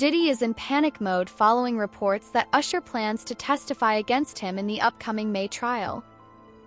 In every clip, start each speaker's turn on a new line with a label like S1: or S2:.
S1: Diddy is in panic mode following reports that Usher plans to testify against him in the upcoming May trial.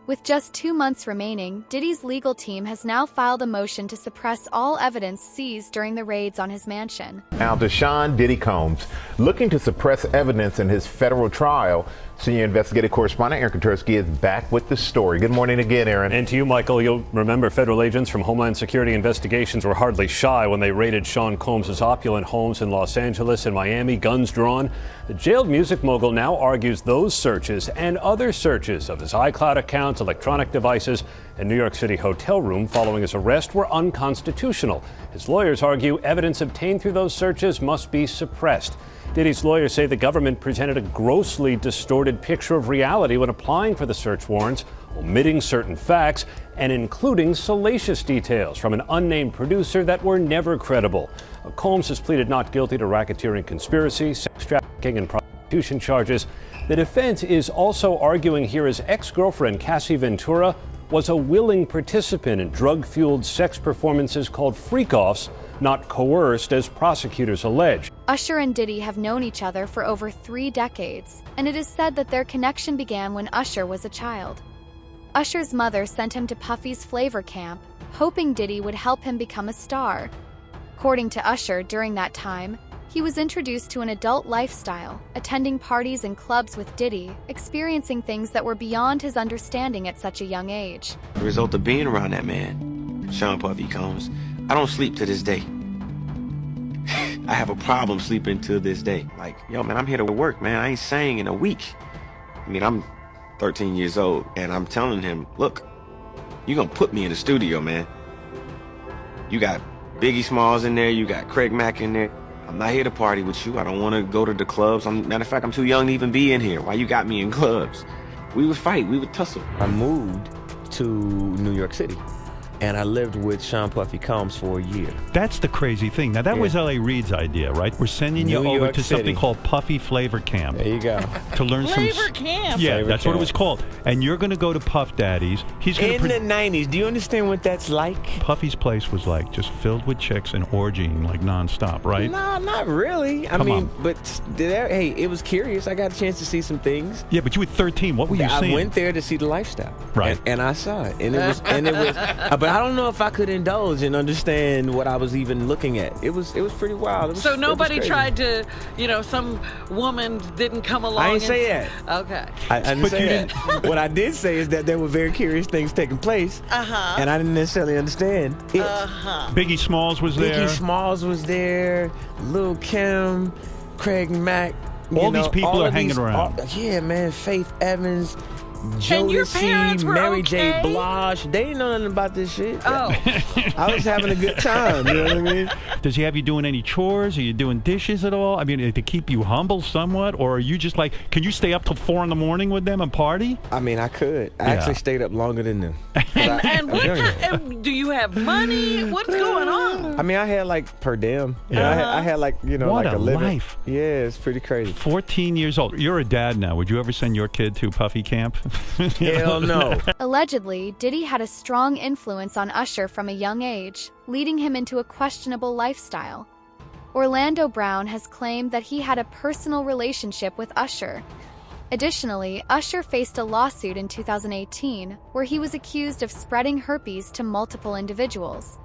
S1: With just 2 months remaining, Diddy's legal team has now filed a motion to suppress all evidence seized during the raids on his mansion.
S2: Now, Deshaun Diddy Combs looking to suppress evidence in his federal trial. Senior investigative correspondent Aaron Katursky is back with the story. Good morning again, Aaron.
S3: And to you, Michael. You'll remember federal agents from Homeland Security investigations were hardly shy when they raided Sean Combs' opulent homes in Los Angeles and Miami, guns drawn. The jailed music mogul now argues those searches and other searches of his iCloud accounts, electronic devices, and New York City hotel room following his arrest were unconstitutional. His lawyers argue evidence obtained through those searches must be suppressed. Diddy's lawyers say the government presented a grossly distorted picture of reality when applying for the search warrants, omitting certain facts and including salacious details from an unnamed producer that were never credible. Combs has pleaded not guilty to racketeering conspiracy, sex trafficking, and prostitution charges. The defense is also arguing here his ex-girlfriend, Cassie Ventura, was a willing participant in drug-fueled sex performances called freak-offs, not coerced as prosecutors allege.
S1: Usher and Diddy have known each other for over 3 decades, and it is said that their connection began when Usher was a child. Usher's mother sent him to Puffy's Flavor Camp, hoping Diddy would help him become a star. According to Usher, during that time, he was introduced to an adult lifestyle, attending parties and clubs with Diddy, experiencing things that were beyond his understanding at such a young age.
S4: The result of being around that man, Sean Puffy Combs, I don't sleep to this day. I have a problem sleeping to this day. Like, yo, man, I'm here to work, man. I ain't sang in a week. I mean, I'm 13 years old, and I'm telling him, look, you're gonna put me in the studio, man. You got Biggie Smalls in there, you got Craig Mack in there. I'm not here to party with you. I don't want to go to the clubs. Matter of fact, I'm too young to even be in here. Why you got me in clubs? We would fight, we would tussle.
S5: I moved to New York City, and I lived with Sean Puffy Combs for a year.
S6: That's the crazy thing. Now, that was L.A. Reid's idea, right? We're sending you over to something called Puffy Flavor Camp.
S5: There you go.
S6: To learn
S7: Flavor Camp?
S6: Yeah,
S5: Flavor
S6: that's
S5: Camp.
S6: what it was called. And you're going to go to Puff Daddy's. He's going
S5: In the 90s, do you understand what that's like?
S6: Puffy's place was like just filled with chicks and orgying like nonstop, right?
S5: No, not really. I mean, but hey, it was curious. I got a chance to see some things.
S6: Yeah, but you were 13. What were you seeing?
S5: I went there to see the lifestyle.
S6: Right.
S5: And I saw it. And it was but I don't know if I could indulge and understand what I was even looking at. It was pretty wild.
S7: So nobody tried to, some woman didn't come along.
S5: I didn't say that.
S7: Okay.
S5: I didn't say that. What I did say is that there were very curious things taking place. And I didn't necessarily understand it.
S6: Biggie Smalls was there.
S5: Biggie Smalls was there. Lil' Kim, Craig Mack.
S6: All these people are hanging around.
S5: Yeah, man. Faith Evans.
S7: And your parents
S5: Jodeci,
S7: were
S5: Mary
S7: okay?
S5: J. Blige. They didn't know nothing about this shit.
S7: Oh.
S5: I was having a good time, you know what I mean?
S6: Does he have you doing any chores? Are you doing dishes at all? I mean, to keep you humble somewhat? Or are you just like, can you stay up till 4 in the morning with them and party?
S5: I mean, I could. I actually stayed up longer than them.
S7: And do you have money? What's going on?
S5: I mean, I had like per diem.
S6: Yeah.
S5: I had like,
S6: what
S5: like
S6: a
S5: a living.
S6: life.
S5: Yeah, it's pretty crazy.
S6: 14 years old. You're a dad now. Would you ever send your kid to Puffy Camp?
S5: Hell no.
S1: Allegedly, Diddy had a strong influence on Usher from a young age, leading him into a questionable lifestyle. Orlando Brown has claimed that he had a personal relationship with Usher. Additionally, Usher faced a lawsuit in 2018 where he was accused of spreading herpes to multiple individuals.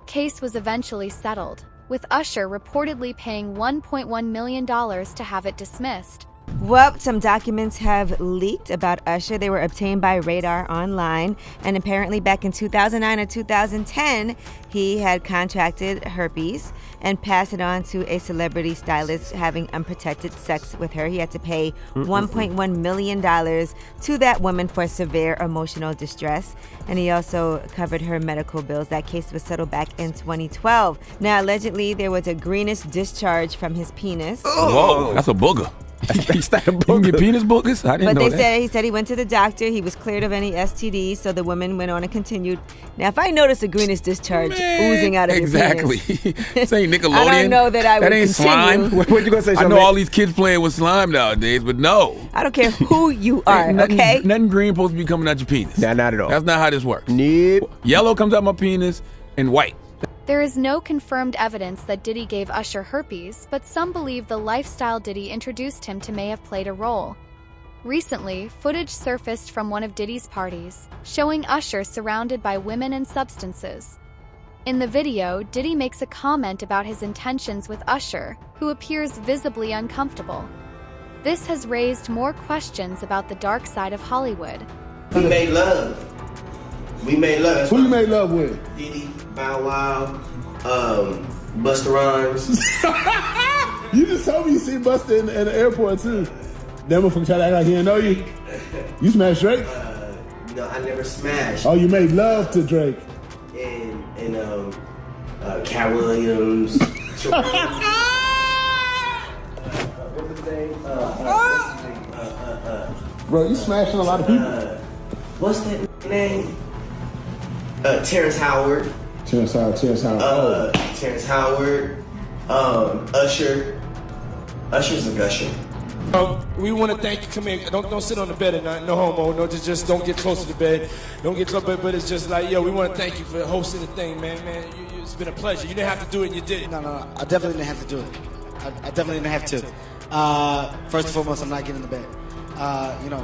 S1: Case was eventually settled, with Usher reportedly paying $1.1 million to have it dismissed.
S8: Well, some documents have leaked about Usher. They were obtained by Radar Online, and apparently back in 2009 or 2010, he had contracted herpes and passed it on to a celebrity stylist having unprotected sex with her. He had to pay $1.1 million to that woman for severe emotional distress, and he also covered her medical bills. That case was settled back in 2012. Now, allegedly, there was a greenish discharge from his penis.
S9: Whoa, that's a booger. You can get penis boogers? I didn't know that.
S8: He said he went to the doctor. He was cleared of any STDs, so the woman went on and continued. Now, if I notice a greenish discharge oozing out of your penis.
S9: This ain't Nickelodeon.
S8: I don't know that I would
S9: That ain't
S8: continue.
S9: slime.
S5: What you gonna say?
S9: I know all these kids playing with slime nowadays, but no.
S8: I don't care who you are,
S9: Ain't nothing,
S8: okay?
S9: Nothing green supposed to be coming out your penis.
S5: Nah, not at all.
S9: That's not how this works.
S5: Nope.
S9: Yellow comes out my penis and white.
S1: There is no confirmed evidence that Diddy gave Usher herpes, but some believe the lifestyle Diddy introduced him to may have played a role. Recently, footage surfaced from one of Diddy's parties, showing Usher surrounded by women and substances. In the video, Diddy makes a comment about his intentions with Usher, who appears visibly uncomfortable. This has raised more questions about the dark side of Hollywood.
S10: We made love. We made love.
S11: Who you made love with?
S10: Diddy, Bow Wow, Busta Rhymes.
S11: You just told me you see Busta at the airport too. That motherfucker try to act like he didn't know you. You smashed Drake?
S10: No, I never smashed.
S11: Oh, you made love to Drake.
S10: And Cat Williams.
S11: Bro, you smashing a lot of people.
S10: What's that name? Terrence Howard.
S11: Terrence Howard.
S10: Terrence Howard. Usher. Usher's a gusher.
S12: We want to thank you. Come here. Don't sit on the bed at night. No homo. No, just don't get close to the bed. Don't get close. But it's just like, yo, we want to thank you for hosting the thing, man. It's been a pleasure. You didn't have to do it, and you did it.
S13: No. I definitely didn't have to do it. I definitely didn't have to. First and foremost, I'm not getting in the bed.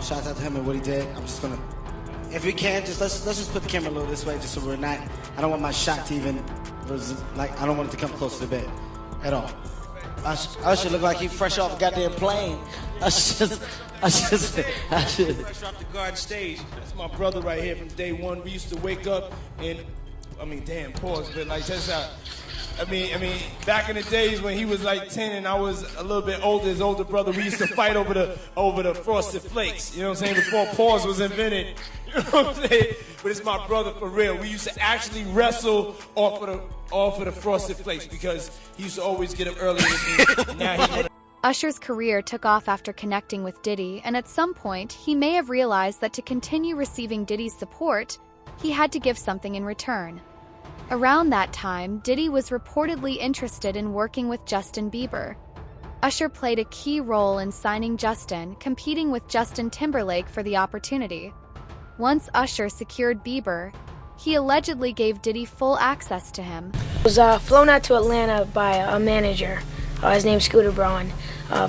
S13: Shout out to him and what he did. I'm just gonna, if we can, let's just put the camera a little this way, just so we're not. I don't want my shot to even, I don't want it to come close to the bed, at all. I should look like he fresh off a goddamn plane. I should.
S12: Fresh off the garden stage. That's my brother right here from day one. We used to wake up and, pause, but like that's how. Back in the days when he was like 10 and I was a little bit older, his older brother, we used to fight over the Frosted Flakes. You know what I'm saying? Before pause was invented. You know what I'm saying? But it's my brother for real. We used to actually wrestle off of the Frosted Flakes because he used to always get up early with me. Now he's
S1: Usher's career took off after connecting with Diddy, and at some point, he may have realized that to continue receiving Diddy's support, he had to give something in return. Around that time, Diddy was reportedly interested in working with Justin Bieber. Usher played a key role in signing Justin, competing with Justin Timberlake for the opportunity. Once Usher secured Bieber, he allegedly gave Diddy full access to him.
S14: I was flown out to Atlanta by a manager. His name's Scooter Braun.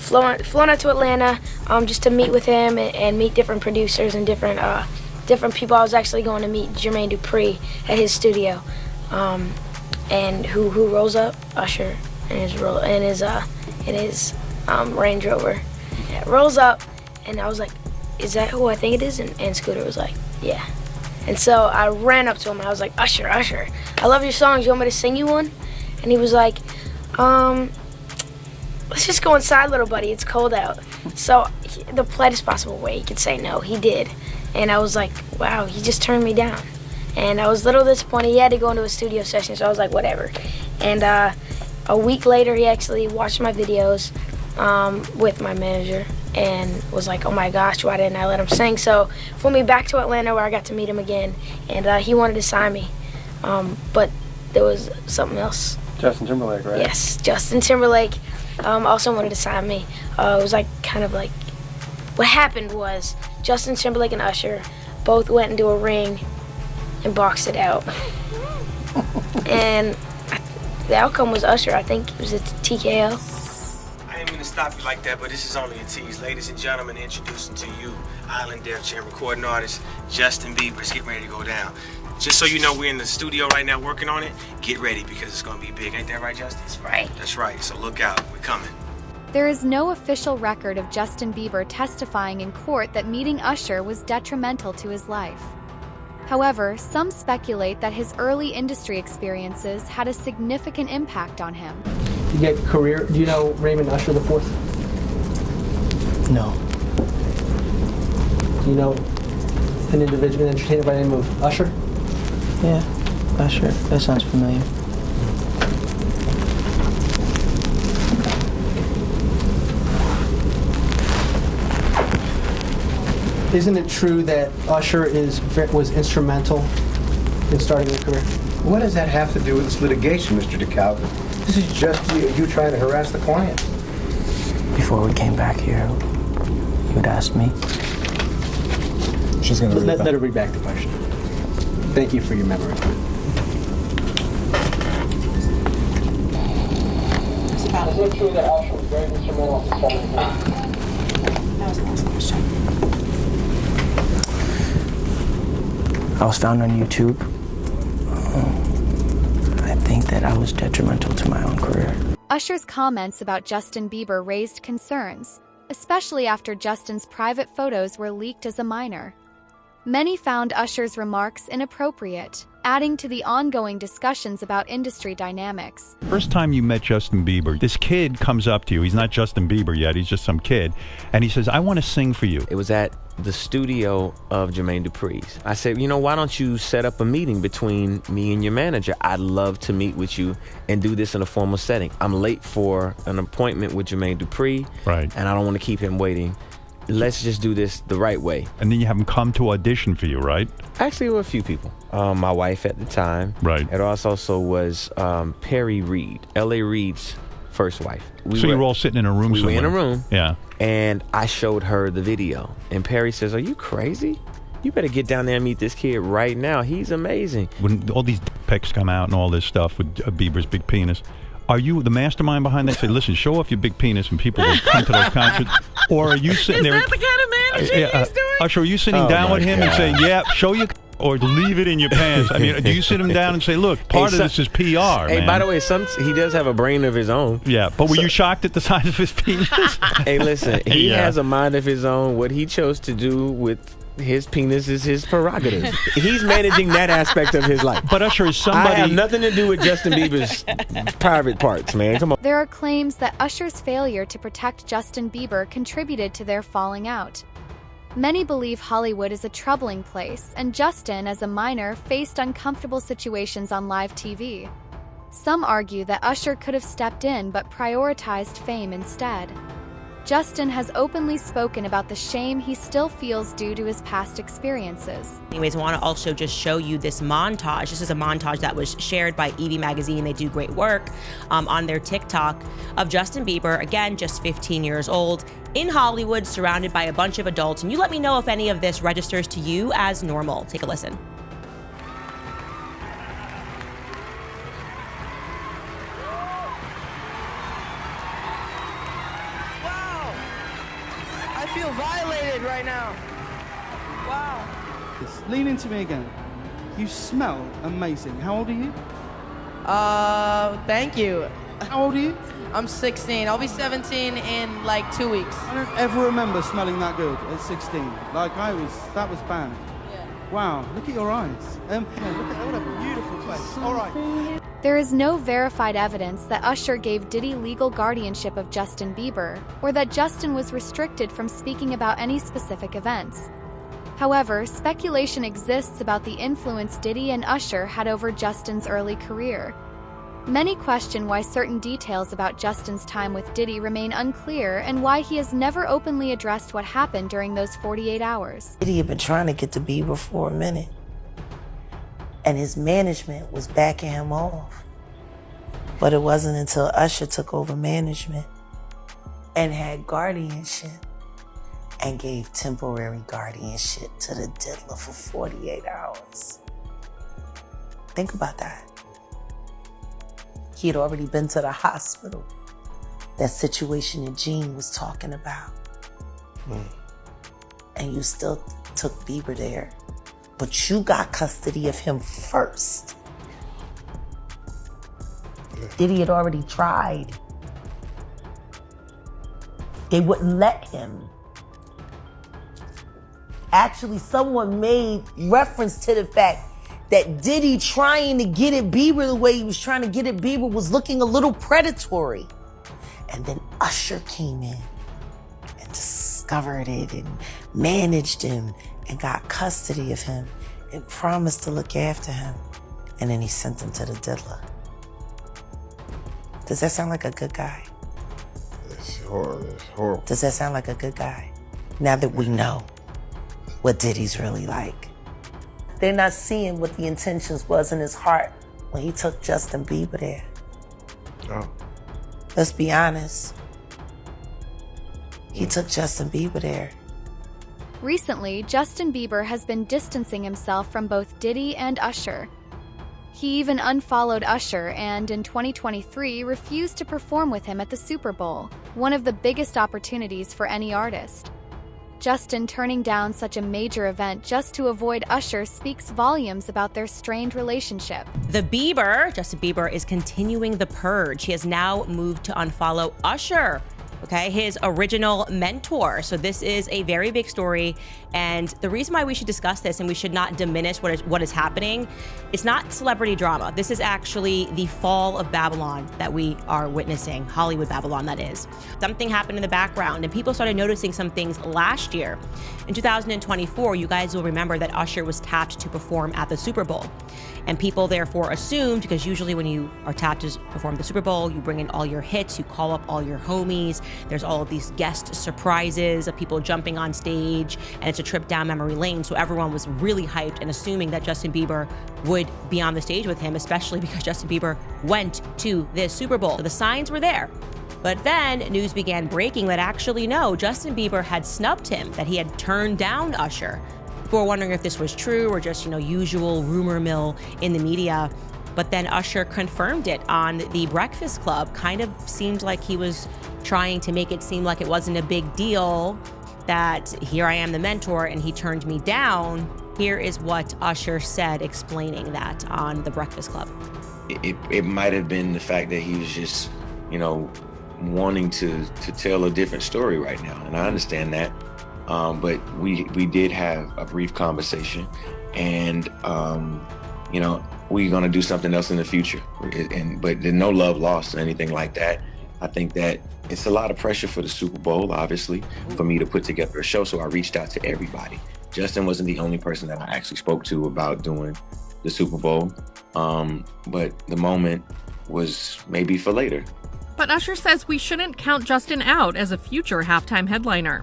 S14: Flown out to Atlanta just to meet with him and meet different producers and different people. I was actually going to meet Jermaine Dupri at his studio. And who rolls up? Usher in his Range Rover. Yeah, rolls up, and I was like, "Is that who I think it is?" And Scooter was like, "Yeah." And so I ran up to him and I was like, "Usher, I love your songs. You want me to sing you one?" And he was like, "Let's just go inside, little buddy. It's cold out." So the politest possible way he could say no, he did. And I was like, "Wow, he just turned me down." And I was a little disappointed. He had to go into a studio session, so I was like, whatever. And a week later, he actually watched my videos with my manager and was like, oh my gosh, why didn't I let him sing? So flew me back to Atlanta where I got to meet him again, and he wanted to sign me. But there was something else.
S15: Justin Timberlake, right?
S14: Yes, Justin Timberlake also wanted to sign me. It was like kind of like, what happened was Justin Timberlake and Usher both went into a ring and boxed it out. And the outcome was Usher. I think it was a TKO.
S16: I didn't mean to stop you like that, but this is only a tease. Ladies and gentlemen, introducing to you Island Def Jam recording artist Justin Bieber. It's getting ready to go down. Just so you know, we're in the studio right now working on it. Get ready because it's going to be big. Ain't that right, Justin?
S14: That's right.
S16: That's right. So look out. We're coming.
S1: There is no official record of Justin Bieber testifying in court that meeting Usher was detrimental to his life. However, some speculate that his early industry experiences had a significant impact on him.
S15: You get career. Do you know Raymond Usher IV?
S13: No.
S15: Do you know an individual, an entertainer by the name of Usher?
S13: Yeah, Usher. That sounds familiar.
S15: Isn't it true that Usher was instrumental in starting your career?
S17: What does that have to do with this litigation, Mr. DeKalb? This is just you trying to harass the client.
S13: Before we came back here, you had asked me.
S15: She's going to let her read back the question. Thank you for your memory.
S18: about it. Is it true that Usher was very instrumental in setting the
S14: That was the last question.
S19: I was found on YouTube. I think that I was detrimental to my own career.
S1: Usher's comments about Justin Bieber raised concerns, especially after Justin's private photos were leaked as a minor. Many found Usher's remarks inappropriate, adding to the ongoing discussions about industry dynamics.
S6: First time you met Justin Bieber, this kid comes up to you. He's not Justin Bieber yet. He's just some kid. And he says, I want to sing for you.
S5: It was at the studio of Jermaine Dupri's. I said, you know, why don't you set up a meeting between me and your manager? I'd love to meet with you and do this in a formal setting. I'm late for an appointment with Jermaine Dupri.
S6: Right.
S5: And I don't want to keep him waiting. Let's just do this the right way.
S6: And then you have him come to audition for you, right?
S5: Actually, there were a few people. My wife at the time.
S6: Right.
S5: It also was Perry Reed, L.A. Reid's first wife.
S6: So you were all sitting in a room somewhere?
S5: We were in a room.
S6: Yeah.
S5: And I showed her the video. And Perry says, are you crazy? You better get down there and meet this kid right now. He's amazing.
S6: When all these pics come out and all this stuff with Bieber's big penis, are you the mastermind behind that? Say, listen, show off your big penis and people will come to those concerts. Or are you sitting there?
S7: Is that the kind of manager he's doing?
S6: Usher, are you sitting down with him and saying, yeah, show your or leave it in your pants? I mean, do you sit him down and say, look, part of this is PR,
S5: Hey,
S6: man.
S5: by the way, he does have a brain of his own.
S6: Yeah, but were you shocked at the size of his penis?
S5: Hey, listen, he has a mind of his own. What he chose to do with his penis is his prerogative. He's managing that aspect of his life.
S6: But Usher is somebody...
S5: I have nothing to do with Justin Bieber's private parts, man. Come on.
S1: There are claims that Usher's failure to protect Justin Bieber contributed to their falling out. Many believe Hollywood is a troubling place, and Justin, as a minor, faced uncomfortable situations on live TV. Some argue that Usher could have stepped in but prioritized fame instead. Justin has openly spoken about the shame he still feels due to his past experiences.
S20: Anyways, I want to also just show you this montage. This is a montage that was shared by Evie Magazine. They do great work on their TikTok of Justin Bieber, again, just 15 years old, in Hollywood, surrounded by a bunch of adults. And you let me know if any of this registers to you as normal. Take a listen.
S21: I feel violated right now. Wow.
S22: Lean into me again. You smell amazing. How old are you?
S21: Thank you.
S22: How old are you?
S21: I'm 16. I'll be 17 in like 2 weeks.
S22: I don't ever remember smelling that good at 16. Like that was bad.
S21: Yeah.
S22: Wow, look at your eyes. Look at what a beautiful face. All right.
S1: There is no verified evidence that Usher gave Diddy legal guardianship of Justin Bieber, or that Justin was restricted from speaking about any specific events. However, speculation exists about the influence Diddy and Usher had over Justin's early career. Many question why certain details about Justin's time with Diddy remain unclear and why he has never openly addressed what happened during those 48 hours.
S23: Diddy had been trying to get to Bieber for a minute, and his management was backing him off. But it wasn't until Usher took over management and had guardianship and gave temporary guardianship to the diddler for 48 hours. Think about that. He had already been to the hospital. That situation that Gene was talking about. And you still took Bieber there. But you got custody of him first. Diddy had already tried. They wouldn't let him. Actually, someone made reference to the fact that Diddy trying to get at Bieber the way he was trying to get at Bieber was looking a little predatory. And then Usher came in and discovered it and managed him and got custody of him and promised to look after him. And then he sent him to the diddler. Does that sound like a good guy?
S24: It's horrible.
S23: Does that sound like a good guy? Now that we know what Diddy's really like. They're not seeing what the intentions was in his heart when he took Justin Bieber there.
S24: Oh.
S23: Let's be honest. He took Justin Bieber there.
S1: Recently, Justin Bieber has been distancing himself from both Diddy and Usher. He even unfollowed Usher and, in 2023, refused to perform with him at the Super Bowl, one of the biggest opportunities for any artist. Justin turning down such a major event just to avoid Usher speaks volumes about their strained relationship.
S20: Justin Bieber is continuing the purge. He has now moved to unfollow Usher, okay, his original mentor. So this is a very big story. And the reason why we should discuss this and we should not diminish what is happening, it's not celebrity drama. This is actually the fall of Babylon that we are witnessing, Hollywood Babylon, that is. Something happened in the background and people started noticing some things last year. In 2024, you guys will remember that Usher was tapped to perform at the Super Bowl. And people therefore assumed, because usually when you are tapped to perform the Super Bowl, you bring in all your hits, you call up all your homies, there's all of these guest surprises of people jumping on stage, and it's a trip down memory lane. So everyone was really hyped and assuming that Justin Bieber would be on the stage with him, especially because Justin Bieber went to this Super Bowl. So the signs were there. But then news began breaking that actually no, Justin Bieber had snubbed him, that he had turned down Usher. People were wondering if this was true or just, usual rumor mill in the media. But then Usher confirmed it on the Breakfast Club. Kind of seemed like he was trying to make it seem like it wasn't a big deal, that here I am the mentor and he turned me down. Here is what Usher said explaining that on the Breakfast Club.
S2: It might have been the fact that he was just, wanting to tell a different story right now. And I understand that. But we did have a brief conversation, and we're gonna do something else in the future. But there's no love lost or anything like that. I think that it's a lot of pressure for the Super Bowl, obviously, for me to put together a show. So I reached out to everybody. Justin wasn't the only person that I actually spoke to about doing the Super Bowl, but the moment was maybe for later.
S3: But Usher says we shouldn't count Justin out as a future halftime headliner.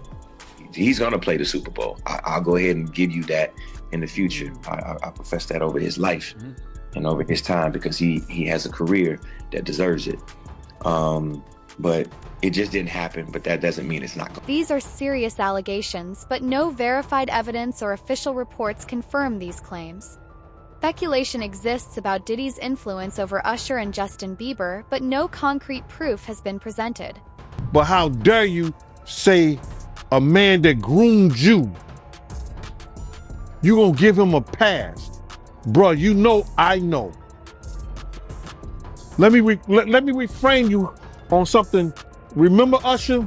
S2: He's going to play the Super Bowl. I'll go ahead and give you that in the future. I profess that over his life and over his time, because he has a career that deserves it. But it just didn't happen, but that doesn't mean it's not going.
S1: These are serious allegations, but no verified evidence or official reports confirm these claims. Speculation exists about Diddy's influence over Usher and Justin Bieber, but no concrete proof has been presented.
S24: But how dare you say a man that groomed you, you gonna give him a pass? Bruh, I know. Let me reframe you on something. Remember Usher?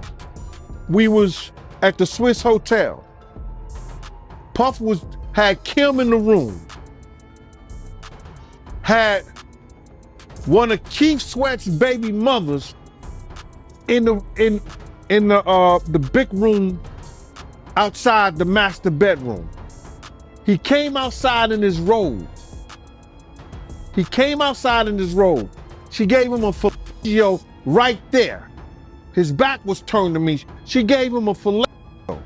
S24: We was at the Swiss Hotel. Puff had Kim in the room. Had one of Keith Sweat's baby mothers in the big room outside the master bedroom. He came outside in his robe. She gave him a fellatio right there. His back was turned to me. She gave him a fellatio.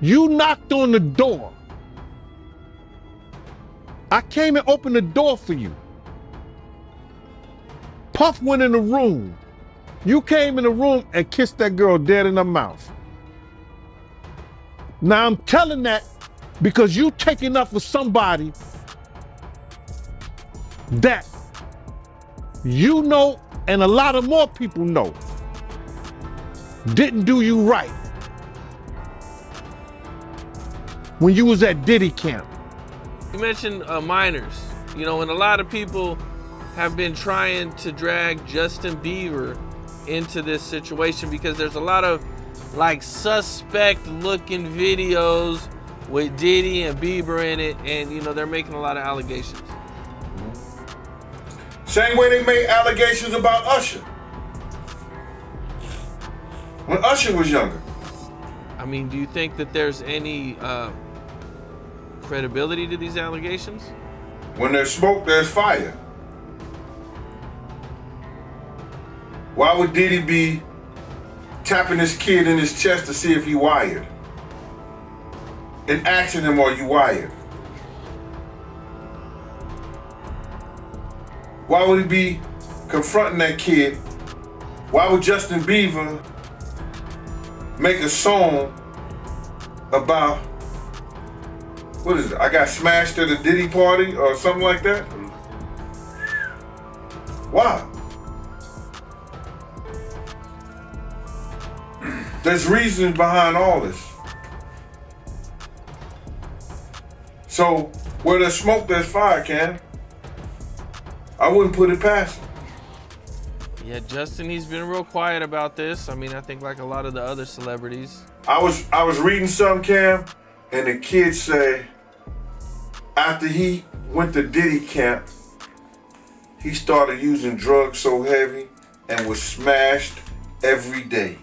S24: You knocked on the door. I came and opened the door for you. Puff went in the room. You came in the room and kissed that girl dead in her mouth. Now I'm telling that because you taking up for somebody that you know and a lot of more people know didn't do you right when you was at Diddy camp.
S4: You mentioned minors, and a lot of people have been trying to drag Justin Bieber into this situation because there's a lot of suspect looking videos with Diddy and Bieber in it, and they're making a lot of allegations.
S24: Same way they made allegations about Usher when Usher was younger.
S4: I mean, do you think that there's any credibility to these allegations?
S24: When there's smoke, there's fire. Why would Diddy be tapping his kid in his chest to see if he wired? And asking him, are you wired? Why would he be confronting that kid? Why would Justin Bieber make a song about, what is it? I got smashed at a Diddy party or something like that? Why? There's reasons behind all this. So, where there's smoke, there's fire, Cam. I wouldn't put it past him.
S4: Yeah, Justin, he's been real quiet about this. I mean, I think like a lot of the other celebrities.
S24: I was reading something, Cam, and the kid say after he went to Diddy camp, he started using drugs so heavy and was smashed every day.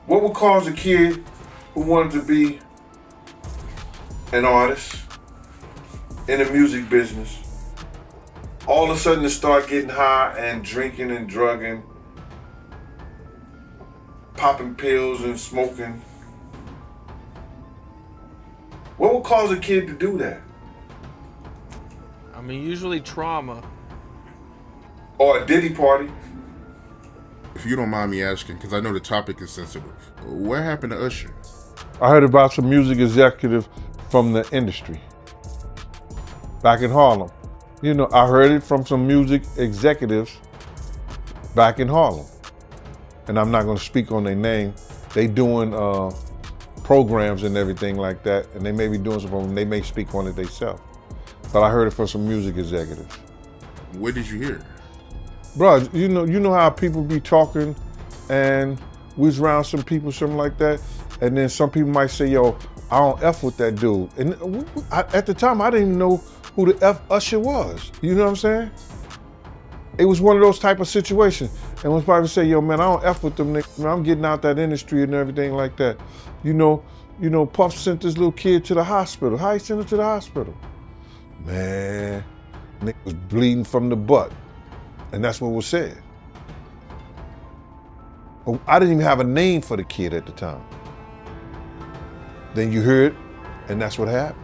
S24: What would cause a kid who wanted to be an artist in the music business all of a sudden to start getting high and drinking and drugging, popping pills and smoking? What would cause a kid to do that?
S4: I mean, usually trauma.
S24: Or a Diddy party.
S8: If you don't mind me asking, because I know the topic is sensitive, what happened to Usher?
S24: I heard about some music executive from the industry back in Harlem. You know, I heard it from some music executives back in Harlem. And I'm not gonna speak on their name. They doing programs and everything like that, and they may be doing something, they may speak on it themselves. But I heard it from some music executives.
S8: Where did you hear it?
S24: Bro, you know how people be talking and we was around some people, something like that, and then some people might say, yo, I don't F with that dude. And at the time, I didn't even know who the F Usher was. You know what I'm saying? It was one of those type of situations. And when people say, yo, man, I don't F with them niggas, man, I'm getting out that industry and everything like that. You know, Puff sent this little kid to the hospital. How he sent him to the hospital? Man, nigga was bleeding from the butt. And that's what was said. I didn't even have a name for the kid at the time. Then you heard, and that's what happened.